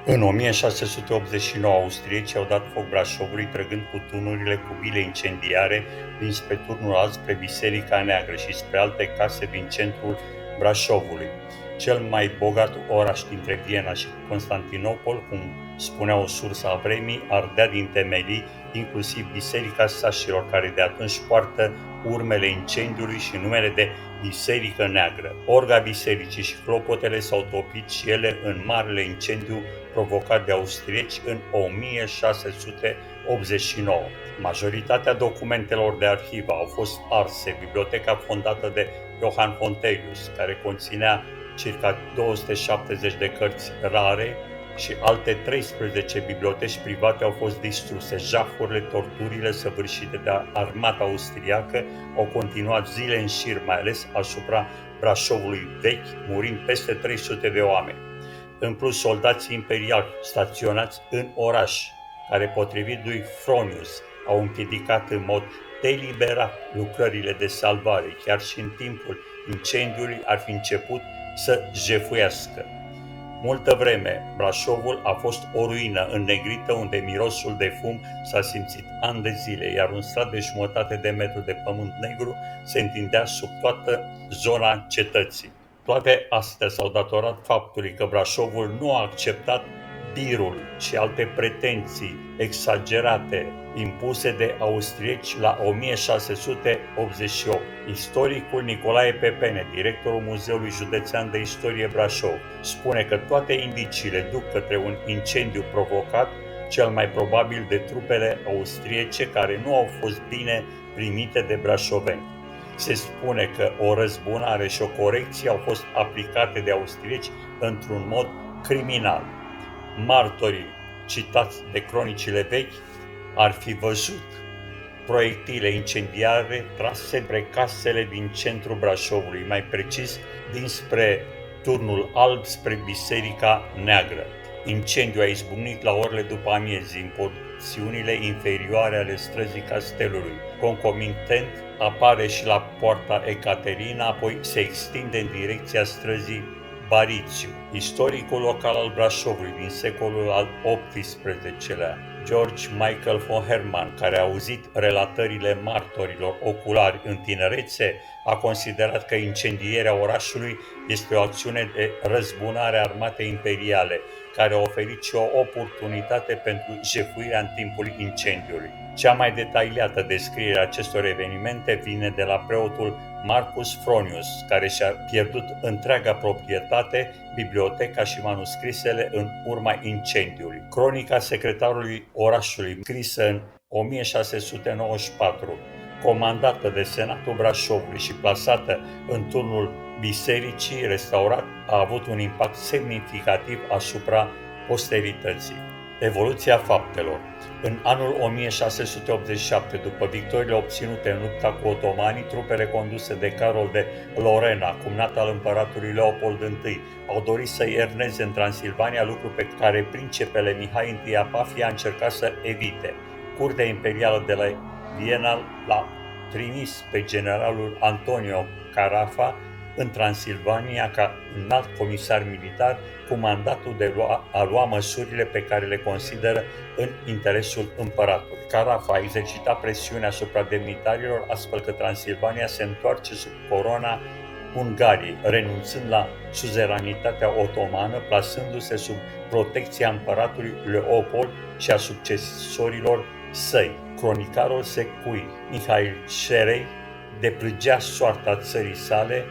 În 1689, austriecii au dat foc Brașovului, trăgând cu tunurile cu bile incendiare dinspre turnul alt spre Biserica Neagră și spre alte case din centrul Brașovului. Cel mai bogat oraș dintre Viena și Constantinopol, cum spunea o sursă a vremii, ardea din temelii, inclusiv Biserica Sașilor, care de atunci poartă urmele incendiului și numele de Biserică Neagră. Orga bisericii și clopotele s-au topit și ele în marele incendiu provocat de austrieci în 1689. Majoritatea documentelor de arhivă au fost arse. Biblioteca fondată de Johann Fontelius, care conținea circa 270 de cărți rare, și alte 13 biblioteci private au fost distruse. Jafurile, torturile săvârșite de armata austriacă au continuat zile în șir, mai ales asupra Brașovului vechi, murind peste 300 de oameni. În plus, soldații imperiali staționați în oraș, care, potrivit lui Fronius, au împiedicat în mod deliberat lucrările de salvare, chiar și în timpul incendiului ar fi început să jefuiască. Multă vreme, Brașovul a fost o ruină înnegrită unde mirosul de fum s-a simțit ani de zile, iar un strat de jumătate de metru de pământ negru se întindea sub toată zona cetății. Toate astea s-au datorat faptului că Brașovul nu a acceptat birul și alte pretenții exagerate impuse de austrieci la 1688. Istoricul Nicolae Pepene, directorul Muzeului Județean de Istorie Brașov, spune că toate indiciile duc către un incendiu provocat, cel mai probabil de trupele austriece, care nu au fost bine primite de brașoveni. Se spune că o răzbunare și o corecție au fost aplicate de austrieci într-un mod criminal. Martorii citați de cronicile vechi ar fi văzut proiectile incendiare trase spre casele din centrul Brașovului, mai precis dinspre turnul alb spre Biserica Neagră. Incendiul a izbucnit la orele după amiezii în porțiunile inferioare ale străzii Castelului. Concomitent apare și la poarta Ecaterina, apoi se extinde în direcția străzii Barițiu. Istoricul local al Brașovului din secolul al XVIII-lea, George Michael von Hermann, care a auzit relatările martorilor oculari în tinerețe, a considerat că incendierea orașului este o acțiune de răzbunare a armatei imperiale, care a oferit și o oportunitate pentru jefuirea în timpul incendiului. Cea mai detaliată descriere a acestor evenimente vine de la preotul Marcus Fronius, care și-a pierdut întreaga proprietate, biblioteca și manuscrisele în urma incendiului. Cronica secretarului orașului, scrisă în 1694, comandată de Senatul Brașovului și plasată în turnul bisericii restaurat, a avut un impact semnificativ asupra posterității. Evoluția faptelor. În anul 1687, după victoriile obținute în lupta cu otomanii, trupele conduse de Carol de Lorena, cumnat al împăratului Leopold I, au dorit să ierneze în Transilvania, lucru pe care principele Mihai I Apafia a încercat să evite. Curtea imperială de la Viena l-a trimis pe generalul Antonio Carafa în Transilvania ca înalt comisar militar cu mandatul de a lua măsurile pe care le consideră în interesul împăratului. Carafa a exercitat presiune asupra demnitarilor, astfel că Transilvania se întoarce sub corona Ungariei, renunțând la suzeranitatea otomană, plasându-se sub protecția împăratului Leopold și a succesorilor săi. Cronicarul secui Mihail Șerei deplângea soarta țării sale,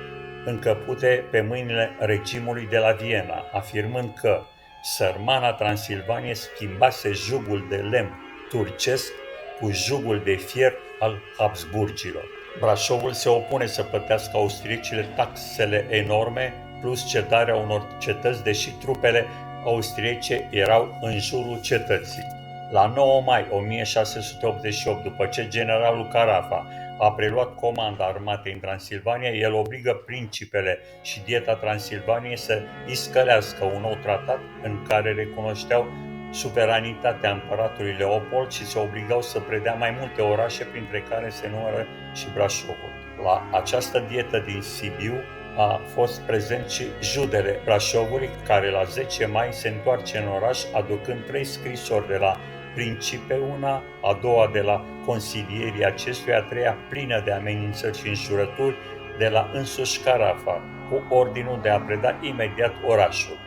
încăpute pe mâinile regimului de la Viena, afirmând că sărmana Transilvanie schimbase jugul de lemn turcesc cu jugul de fier al Habsburgilor. Brașovul se opune să plătească austriecile taxele enorme plus cedarea unor cetăți, deși trupele austriece erau în jurul cetății. La 9 mai 1688, după ce generalul Carafa a preluat comanda armatei în Transilvania, el obligă principele și dieta Transilvaniei să iscălească un nou tratat în care recunoșteau suveranitatea împăratului Leopold și se obligau să predea mai multe orașe, printre care se numără și Brașovul. La această dietă din Sibiu, a fost prezent și Judele Brașovului, care la 10 mai se întoarce în oraș aducând 3 scrisori de la Principe una, a doua de la consilierii acestuia, a treia plină de amenințări și înjurături de la însuși Carafa, cu ordinul de a preda imediat orașul.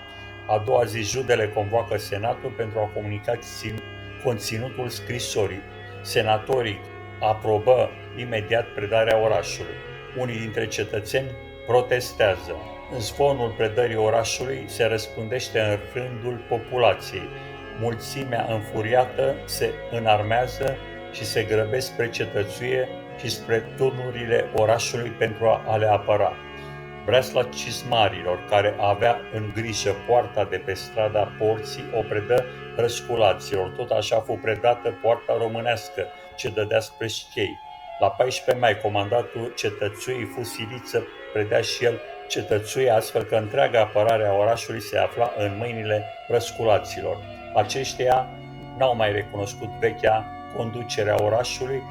A doua zi, Judele convoacă senatul pentru a comunica conținutul scrisorii. Senatorii aprobă imediat predarea orașului. Unii dintre cetățeni protestează. Zvonul predării orașului se răspândește în rândul populației. Mulțimea înfuriată se înarmează și se grăbesc spre cetățuie și spre turnurile orașului pentru a le apăra. Breasla Cismarilor, care avea în grijă poarta de pe strada Porții, o predă răsculaților. Tot așa fu predată poarta românească, ce dădea spre Schiei. La 14 mai, comandatul cetățuii fu silit să predea și el cetățuii, astfel că întreaga apărare a orașului se afla în mâinile răsculaților. Aceștia n-au mai recunoscut vechea conducere a orașului,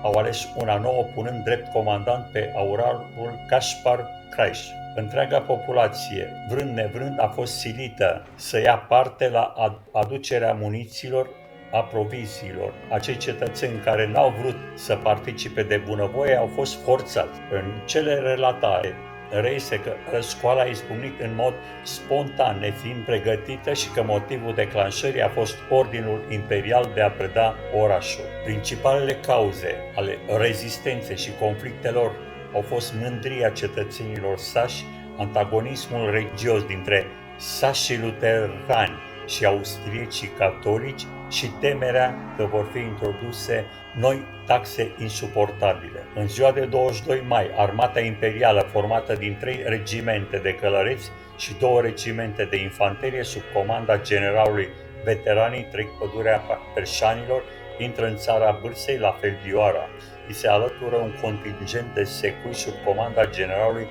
au ales una nouă, punând drept comandant pe aurarul Caspar Craiș. Întreaga populație, vrând nevrând, a fost silită să ia parte la aducerea munițiilor, a proviziilor. Acei cetățeni care n-au vrut să participe de bunăvoie au fost forțați. În cele relatate reiese că răscoala a izbucnit în mod spontan, nefiind pregătită, și că motivul declanșării a fost ordinul imperial de a preda orașul. Principalele cauze ale rezistenței și conflictelor au fost mândria cetățenilor sași, antagonismul religios dintre sașii luterani și austriecii catolici și temerea că vor fi introduse noi taxe insuportabile. În ziua de 22 mai, armata imperială, formată din 3 regimente de călăreți și 2 regimente de infanterie sub comanda generalului Veteranii, trec pădurea Perșanilor, intră în țara Bârsei, la Feldioara. Îi se alătură un contingent de secui sub comanda generalului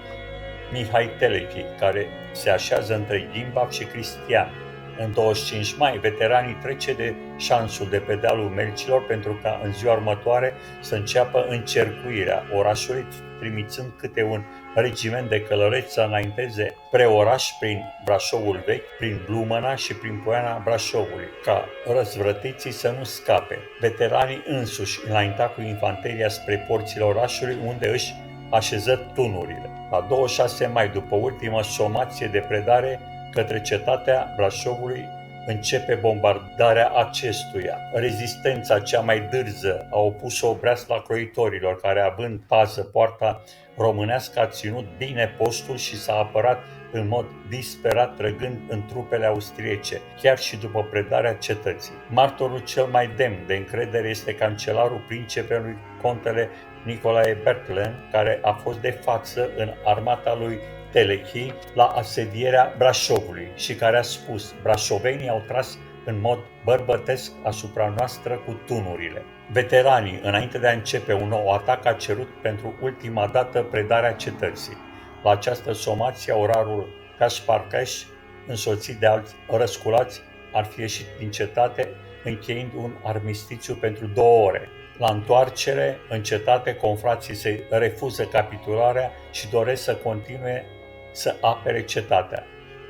Mihai Telechi, care se așează între Gimbav și Cristian. În 25 mai, veteranii trece de șansul de pe dealul Melcilor pentru ca în ziua următoare să înceapă încercuirea orașului, trimițând câte un regiment de călăreți să înainteze spre oraș prin Brașovul vechi, prin Blumăna și prin Poiana Brașovului, ca răzvrătiții să nu scape. Veteranii însuși înainta cu infanteria spre porțile orașului, unde își așeză tunurile. La 26 mai, după ultima somație de predare către cetatea Brașovului, începe bombardarea acestuia. Rezistența cea mai dârză a opus-o Breasla Croitorilor, care, având pază poarta românească, a ținut bine postul și s-a apărat în mod disperat, trăgând în trupele austriece, chiar și după predarea cetății. Martorul cel mai demn de încredere este cancelarul principelui contele Nicolae Bertlen, care a fost de față în armata lui Telechi la asedierea Brașovului și care a spus: brașovenii au tras în mod bărbătesc asupra noastră cu tunurile. Veteranii, înainte de a începe un nou atac, a cerut pentru ultima dată predarea cetății. La această somație, aurarul Caspar Craiș, însoțit de alți răsculați, ar fi ieșit din cetate, încheind un armistițiu pentru 2 ore. La întoarcere în cetate, confrații se refuză capitularea și doresc să continue să apere cetatea.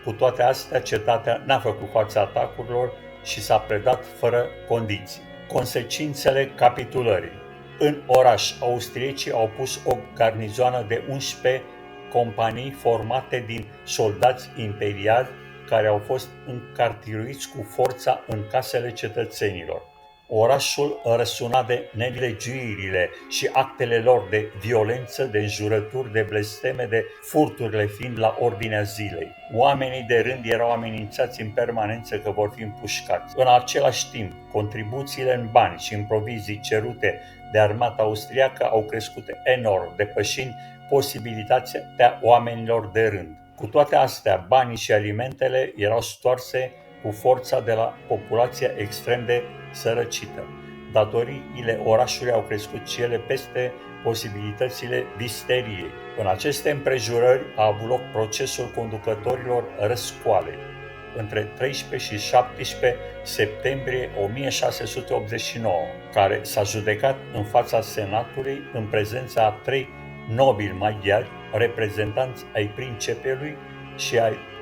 Cu toate astea, cetatea n-a făcut față atacurilor și s-a predat fără condiții. Consecințele capitulării. În oraș, austriecii au pus o garnizoană de 11 companii formate din soldați imperiali care au fost încartiruiți cu forța în casele cetățenilor. Orașul răsuna de nelegiuirile și actele lor de violență, de înjurături, de blesteme, de furturile fiind la ordinea zilei. Oamenii de rând erau amenințați în permanență că vor fi împușcați. În același timp, contribuțiile în bani și în provizii cerute de armata austriacă au crescut enorm, depășind posibilitatea oamenilor de rând. Cu toate astea, banii și alimentele erau stoarse cu forța de la populația extrem de sărăcită. Datoriile orașului au crescut și ele peste posibilitățile visteriei. În aceste împrejurări a avut loc procesul conducătorilor răscoalei între 13 și 17 septembrie 1689, care s-a judecat în fața Senatului în prezența a 3 nobili maghiari, reprezentanți ai princepelui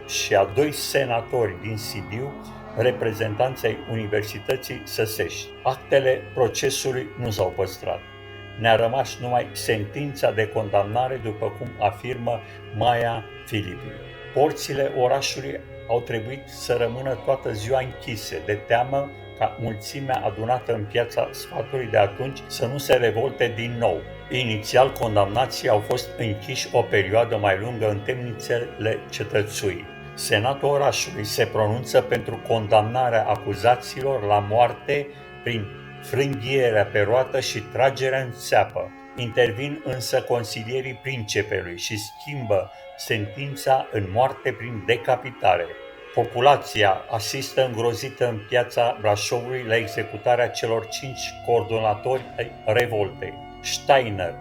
și a doi senatori din Sibiu, reprezentanți ai Universității Săsești. Actele procesului nu s-au păstrat. Ne-a rămas numai sentința de condamnare, după cum afirmă Maia Filipi. Porțile orașului au trebuit să rămână toată ziua închise, de teamă ca mulțimea adunată în piața Sfatului de atunci să nu se revolte din nou. Inițial, condamnații au fost închiși o perioadă mai lungă în temnițele cetățuii. Senatul orașului se pronunță pentru condamnarea acuzaților la moarte prin frânghierea pe roată și tragerea în țeapă. Intervin însă consilierii princepelui și schimbă sentința în moarte prin decapitare. Populația asistă îngrozită în piața Brașovului la executarea celor 5 coordonatori ai revoltei. Steiner,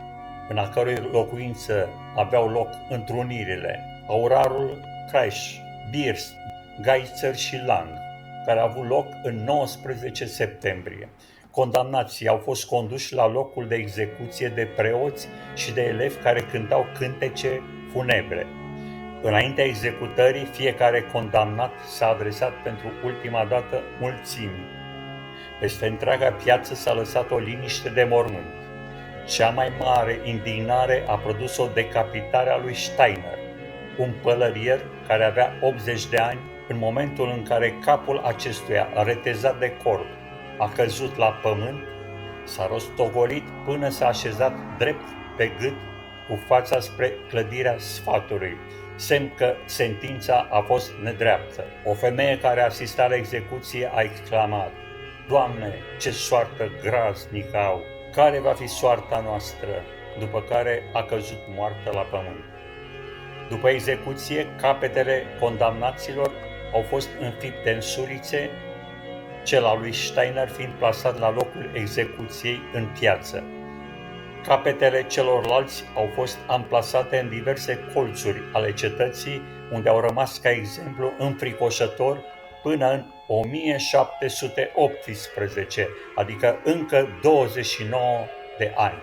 în a cărui locuință aveau loc întrunirile, Aurarul Kreis, Birst, Geitzer și Lang, care a avut loc în 19 septembrie. Condamnații au fost conduși la locul de execuție de preoți și de elevi care cântau cântece funebre. Înaintea executării, fiecare condamnat s-a adresat pentru ultima dată mulțimii. Peste întreaga piață s-a lăsat o liniște de mormânt. Cea mai mare indignare a produs-o decapitarea lui Steiner, un pălărier care avea 80 de ani, în momentul în care capul acestuia, retezat de corp, a căzut la pământ, s-a rostogolit până s-a așezat drept pe gât cu fața spre clădirea Sfatului, semn că sentința a fost nedreaptă. O femeie care asista la execuție a exclamat: „Doamne, ce soartă groaznică au! Care va fi soarta noastră?” După care a căzut moartă la pământ. După execuție, capetele condamnaților au fost înfipte în surițe, cel al lui Steiner fiind plasat la locul execuției în piață. Capetele celorlalți au fost amplasate în diverse colțuri ale cetății, unde au rămas ca exemplu înfricoșător până în 1718, adică încă 29 de ani.